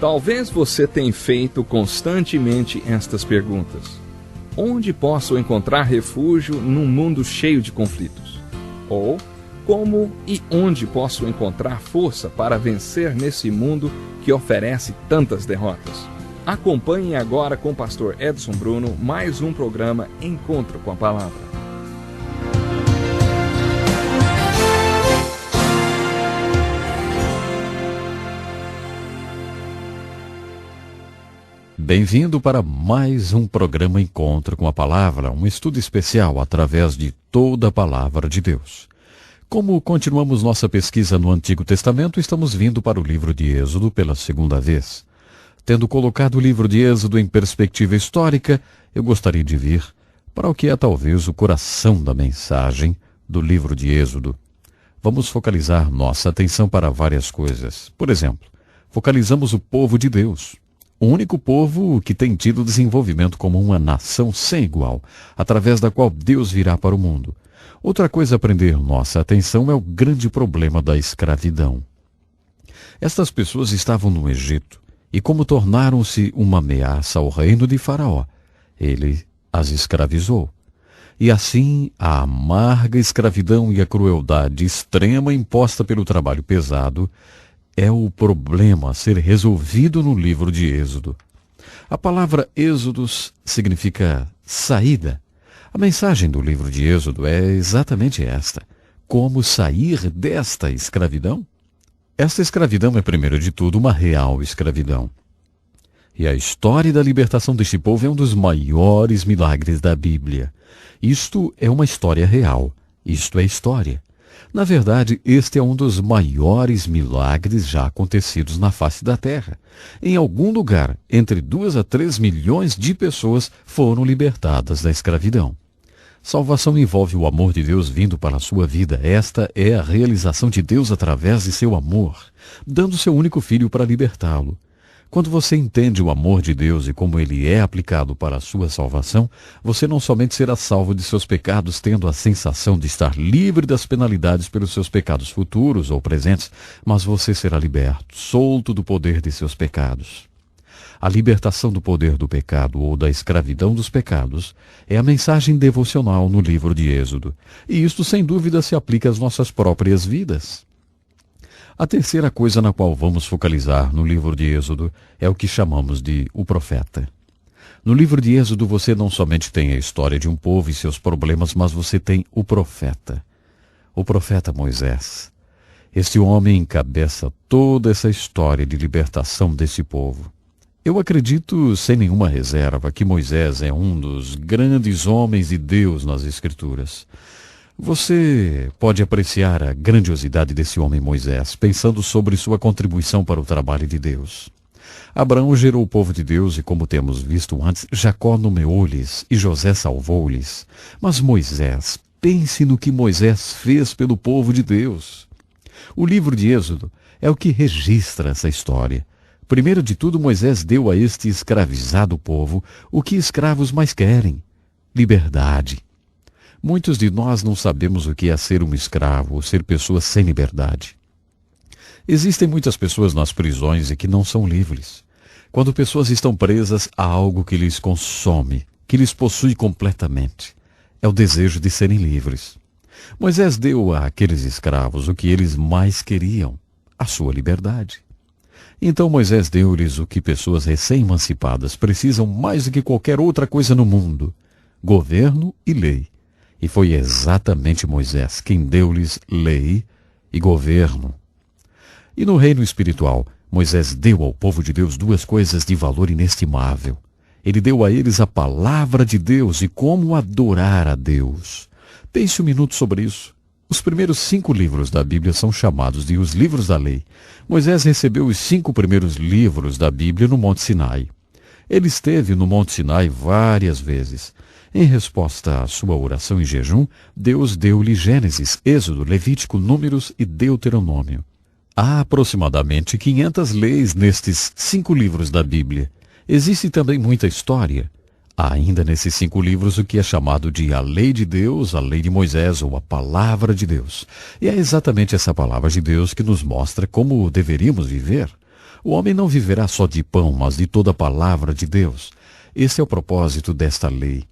Talvez você tenha feito constantemente estas perguntas. Onde posso encontrar refúgio num mundo cheio de conflitos? Ou, como e onde posso encontrar força para vencer nesse mundo que oferece tantas derrotas? Acompanhe agora com o pastor Edson Bruno mais um programa Encontro com a Palavra. Bem-vindo para mais um programa Encontro com a Palavra, um estudo especial através de toda a Palavra de Deus. Como continuamos nossa pesquisa no Antigo Testamento, estamos vindo para o livro de Êxodo pela segunda vez. Tendo colocado o livro de Êxodo em perspectiva histórica, eu gostaria de vir para o que é talvez o coração da mensagem do livro de Êxodo. Vamos focalizar nossa atenção para várias coisas. Por exemplo, focalizamos o povo de Deus. O único povo que tem tido desenvolvimento como uma nação sem igual, através da qual Deus virá para o mundo. Outra coisa a prender nossa atenção é o grande problema da escravidão. Estas pessoas estavam no Egito, e como tornaram-se uma ameaça ao reino de Faraó, ele as escravizou. E assim, a amarga escravidão e a crueldade extrema imposta pelo trabalho pesado é o problema a ser resolvido no livro de Êxodo. A palavra Êxodos significa saída. A mensagem do livro de Êxodo é exatamente esta: como sair desta escravidão? Esta escravidão é, primeiro de tudo, uma real escravidão. E a história da libertação deste povo é um dos maiores milagres da Bíblia. Isto é uma história real. Isto é história. Na verdade, este é um dos maiores milagres já acontecidos na face da terra. Em algum lugar, entre 2 a 3 milhões de pessoas foram libertadas da escravidão. Salvação envolve o amor de Deus vindo para a sua vida. Esta é a realização de Deus através de seu amor, dando seu único filho para libertá-lo. Quando você entende o amor de Deus e como ele é aplicado para a sua salvação, você não somente será salvo de seus pecados, tendo a sensação de estar livre das penalidades pelos seus pecados futuros ou presentes, mas você será liberto, solto do poder de seus pecados. A libertação do poder do pecado ou da escravidão dos pecados é a mensagem devocional no livro de Êxodo, e isto sem dúvida se aplica às nossas próprias vidas. A terceira coisa na qual vamos focalizar no livro de Êxodo é o que chamamos de o profeta. No livro de Êxodo você não somente tem a história de um povo e seus problemas, mas você tem o profeta Moisés. Este homem encabeça toda essa história de libertação desse povo. Eu acredito, sem nenhuma reserva, que Moisés é um dos grandes homens de Deus nas Escrituras. Você pode apreciar a grandiosidade desse homem Moisés, pensando sobre sua contribuição para o trabalho de Deus. Abraão gerou o povo de Deus e, como temos visto antes, Jacó nomeou-lhes e José salvou-lhes. Mas Moisés, pense no que Moisés fez pelo povo de Deus. O livro de Êxodo é o que registra essa história. Primeiro de tudo, Moisés deu a este escravizado povo o que escravos mais querem: liberdade. Muitos de nós não sabemos o que é ser um escravo ou ser pessoas sem liberdade. Existem muitas pessoas nas prisões e que não são livres. Quando pessoas estão presas, há algo que lhes consome, que lhes possui completamente. É o desejo de serem livres. Moisés deu àqueles escravos o que eles mais queriam: a sua liberdade. Então Moisés deu-lhes o que pessoas recém-emancipadas precisam mais do que qualquer outra coisa no mundo: governo e lei. E foi exatamente Moisés quem deu-lhes lei e governo. E no reino espiritual, Moisés deu ao povo de Deus duas coisas de valor inestimável. Ele deu a eles a palavra de Deus e como adorar a Deus. Pense um minuto sobre isso. Os primeiros 5 livros da Bíblia são chamados de os livros da lei. Moisés recebeu os 5 primeiros livros da Bíblia no Monte Sinai. Ele esteve no Monte Sinai várias vezes. Em resposta à sua oração em jejum, Deus deu-lhe Gênesis, Êxodo, Levítico, Números e Deuteronômio. Há aproximadamente 500 leis nestes 5 livros da Bíblia. Existe também muita história. Há ainda nesses 5 livros o que é chamado de a Lei de Deus, a Lei de Moisés ou a Palavra de Deus. E é exatamente essa Palavra de Deus que nos mostra como deveríamos viver. O homem não viverá só de pão, mas de toda a palavra de Deus. Esse é o propósito desta lei.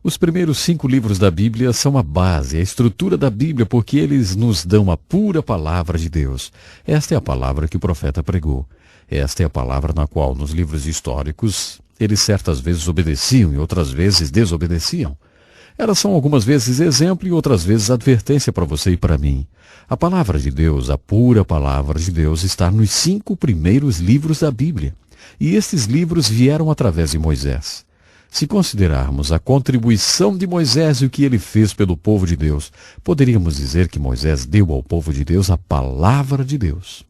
Os primeiros 5 livros da Bíblia são a base, a estrutura da Bíblia, porque eles nos dão a pura palavra de Deus. Esta é a palavra que o profeta pregou. Esta é a palavra na qual, nos livros históricos, eles certas vezes obedeciam e outras vezes desobedeciam. Elas são algumas vezes exemplo e outras vezes advertência para você e para mim. A palavra de Deus, a pura palavra de Deus, está nos 5 primeiros livros da Bíblia. E estes livros vieram através de Moisés. Se considerarmos a contribuição de Moisés e o que ele fez pelo povo de Deus, poderíamos dizer que Moisés deu ao povo de Deus a palavra de Deus.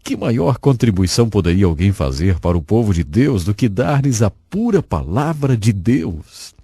Que maior contribuição poderia alguém fazer para o povo de Deus do que dar-lhes a pura palavra de Deus?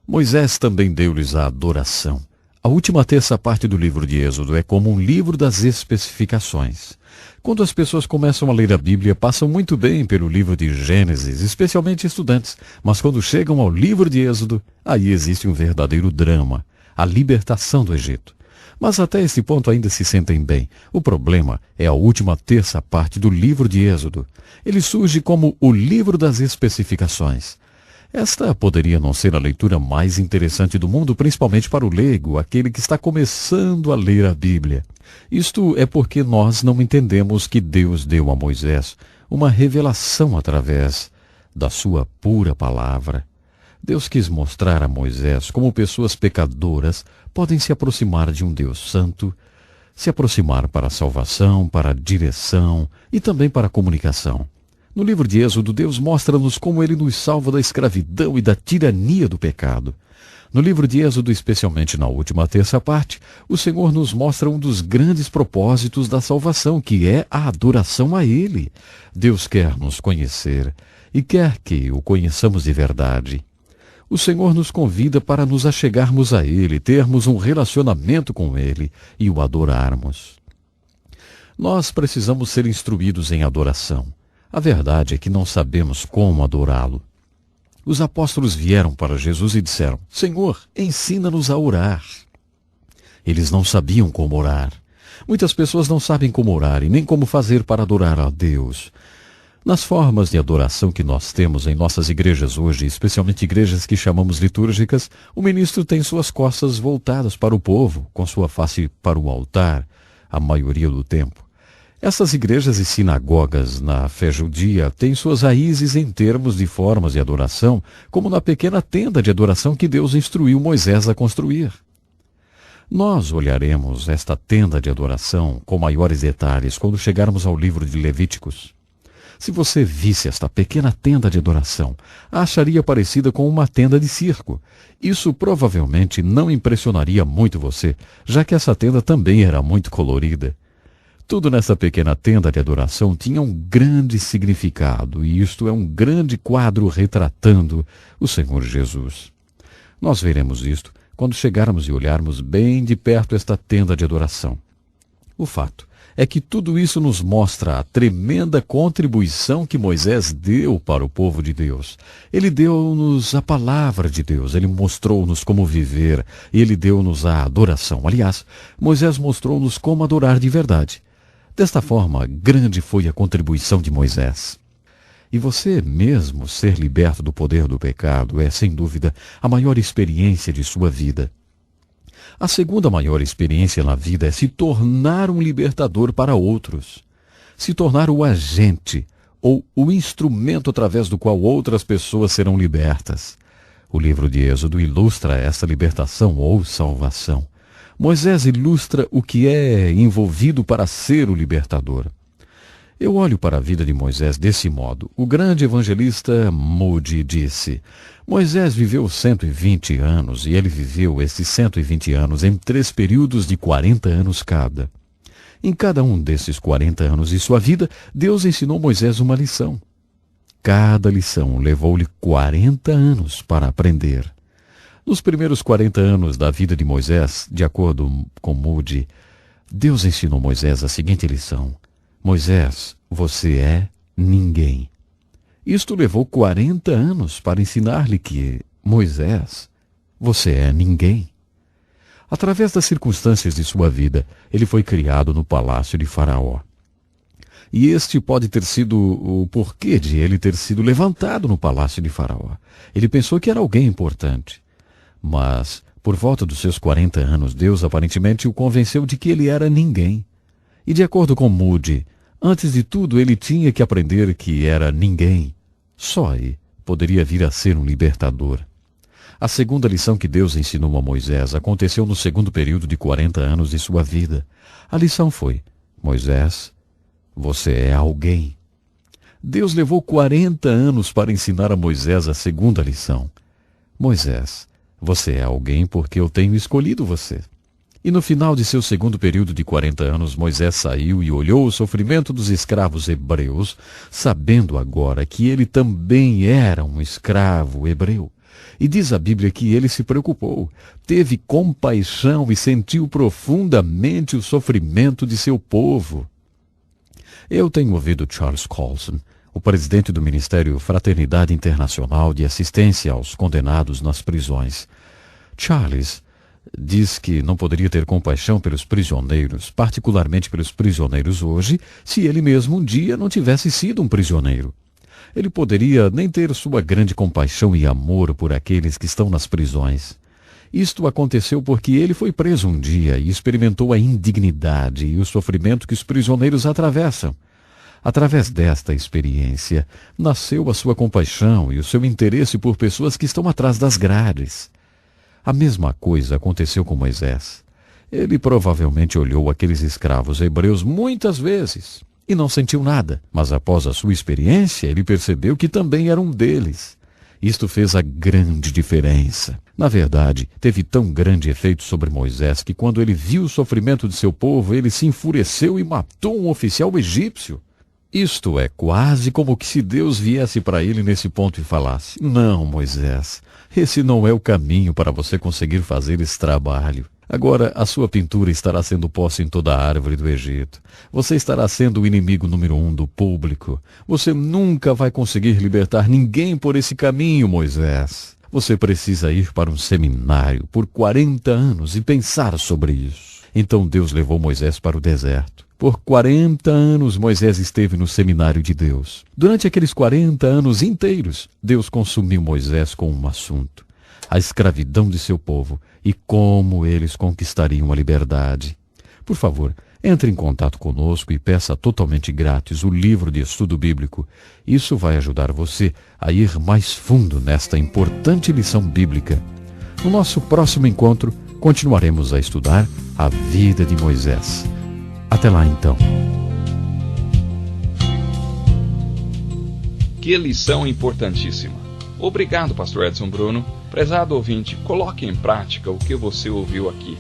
Moisés também deu-lhes a adoração. A última terça parte do livro de Êxodo é como um livro das especificações. Quando as pessoas começam a ler a Bíblia, passam muito bem pelo livro de Gênesis, especialmente estudantes, mas quando chegam ao livro de Êxodo, aí existe um verdadeiro drama, a libertação do Egito. Mas até esse ponto ainda se sentem bem. O problema é a última terça parte do livro de Êxodo. Ele surge como o livro das especificações. Esta poderia não ser a leitura mais interessante do mundo, principalmente para o leigo, aquele que está começando a ler a Bíblia. Isto é porque nós não entendemos que Deus deu a Moisés uma revelação através da sua pura palavra. Deus quis mostrar a Moisés como pessoas pecadoras podem se aproximar de um Deus santo, se aproximar para a salvação, para a direção e também para a comunicação. No livro de Êxodo, Deus mostra-nos como Ele nos salva da escravidão e da tirania do pecado. No livro de Êxodo, especialmente na última terça parte, o Senhor nos mostra um dos grandes propósitos da salvação, que é a adoração a Ele. Deus quer nos conhecer e quer que o conheçamos de verdade. O Senhor nos convida para nos achegarmos a Ele, termos um relacionamento com Ele e o adorarmos. Nós precisamos ser instruídos em adoração. A verdade é que não sabemos como adorá-lo. Os apóstolos vieram para Jesus e disseram: Senhor, ensina-nos a orar. Eles não sabiam como orar. Muitas pessoas não sabem como orar e nem como fazer para adorar a Deus. Nas formas de adoração que nós temos em nossas igrejas hoje, especialmente igrejas que chamamos litúrgicas, o ministro tem suas costas voltadas para o povo, com sua face para o altar, a maioria do tempo. Essas igrejas e sinagogas na fé judia têm suas raízes em termos de formas de adoração, como na pequena tenda de adoração que Deus instruiu Moisés a construir. Nós olharemos esta tenda de adoração com maiores detalhes quando chegarmos ao livro de Levíticos. Se você visse esta pequena tenda de adoração, a acharia parecida com uma tenda de circo. Isso provavelmente não impressionaria muito você, já que essa tenda também era muito colorida. Tudo nessa pequena tenda de adoração tinha um grande significado, e isto é um grande quadro retratando o Senhor Jesus. Nós veremos isto quando chegarmos e olharmos bem de perto esta tenda de adoração. O fato é que tudo isso nos mostra a tremenda contribuição que Moisés deu para o povo de Deus. Ele deu-nos a palavra de Deus, ele mostrou-nos como viver, e ele deu-nos a adoração. Aliás, Moisés mostrou-nos como adorar de verdade. Desta forma, grande foi a contribuição de Moisés. E você mesmo ser liberto do poder do pecado é, sem dúvida, a maior experiência de sua vida. A segunda maior experiência na vida é se tornar um libertador para outros. Se tornar o agente ou o instrumento através do qual outras pessoas serão libertas. O livro de Êxodo ilustra essa libertação ou salvação. Moisés ilustra o que é envolvido para ser o libertador. Eu olho para a vida de Moisés desse modo. O grande evangelista Moody disse: Moisés viveu 120 anos e ele viveu esses 120 anos em 3 períodos de 40 anos cada. Em cada um desses 40 anos de sua vida, Deus ensinou Moisés uma lição. Cada lição levou-lhe 40 anos para aprender. Nos primeiros 40 anos da vida de Moisés, de acordo com Moody, Deus ensinou Moisés a seguinte lição: Moisés, você é ninguém. Isto levou 40 anos para ensinar-lhe que, Moisés, você é ninguém. Através das circunstâncias de sua vida, ele foi criado no palácio de Faraó. E este pode ter sido o porquê de ele ter sido levantado no palácio de Faraó. Ele pensou que era alguém importante. Mas, por volta dos seus 40 anos, Deus aparentemente o convenceu de que ele era ninguém. E de acordo com Moody, antes de tudo ele tinha que aprender que era ninguém. Só aí poderia vir a ser um libertador. A segunda lição que Deus ensinou a Moisés aconteceu no segundo período de 40 anos de sua vida. A lição foi: Moisés, você é alguém. Deus levou 40 anos para ensinar a Moisés a segunda lição. Moisés, você é alguém porque eu tenho escolhido você. E no final de seu segundo período de 40 anos, Moisés saiu e olhou o sofrimento dos escravos hebreus, sabendo agora que ele também era um escravo hebreu. E diz a Bíblia que ele se preocupou, teve compaixão e sentiu profundamente o sofrimento de seu povo. Eu tenho ouvido Charles Colson, o presidente do Ministério Fraternidade Internacional de Assistência aos Condenados nas Prisões. Charles diz que não poderia ter compaixão pelos prisioneiros, particularmente pelos prisioneiros hoje, se ele mesmo um dia não tivesse sido um prisioneiro. Ele poderia nem ter sua grande compaixão e amor por aqueles que estão nas prisões. Isto aconteceu porque ele foi preso um dia e experimentou a indignidade e o sofrimento que os prisioneiros atravessam. Através desta experiência, nasceu a sua compaixão e o seu interesse por pessoas que estão atrás das grades. A mesma coisa aconteceu com Moisés. Ele provavelmente olhou aqueles escravos hebreus muitas vezes e não sentiu nada, mas após a sua experiência, ele percebeu que também era um deles. Isto fez a grande diferença. Na verdade, teve tão grande efeito sobre Moisés que quando ele viu o sofrimento de seu povo, ele se enfureceu e matou um oficial egípcio. Isto é quase como que se Deus viesse para ele nesse ponto e falasse: não, Moisés, esse não é o caminho para você conseguir fazer esse trabalho. Agora a sua pintura estará sendo posta em toda a árvore do Egito. Você estará sendo o inimigo número 1 do público. Você nunca vai conseguir libertar ninguém por esse caminho, Moisés. Você precisa ir para um seminário por 40 anos e pensar sobre isso. Então Deus levou Moisés para o deserto. Por 40 anos Moisés esteve no seminário de Deus. Durante aqueles 40 anos inteiros, Deus consumiu Moisés com um assunto: a escravidão de seu povo e como eles conquistariam a liberdade. Por favor, entre em contato conosco e peça totalmente grátis o livro de estudo bíblico. Isso vai ajudar você a ir mais fundo nesta importante lição bíblica. No nosso próximo encontro, continuaremos a estudar a vida de Moisés. Até lá, então. Que lição importantíssima. Obrigado, Pastor Edson Bruno. Prezado ouvinte, coloque em prática o que você ouviu aqui.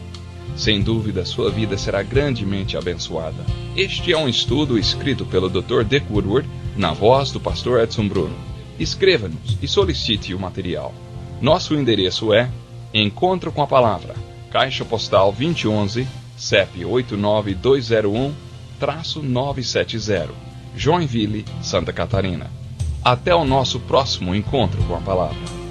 Sem dúvida, sua vida será grandemente abençoada. Este é um estudo escrito pelo Dr. Dick Woodward, na voz do Pastor Edson Bruno. Escreva-nos e solicite o material. Nosso endereço é Encontro com a Palavra, Caixa Postal 2011, CEP 89201-970, Joinville, Santa Catarina. Até o nosso próximo encontro com a Palavra.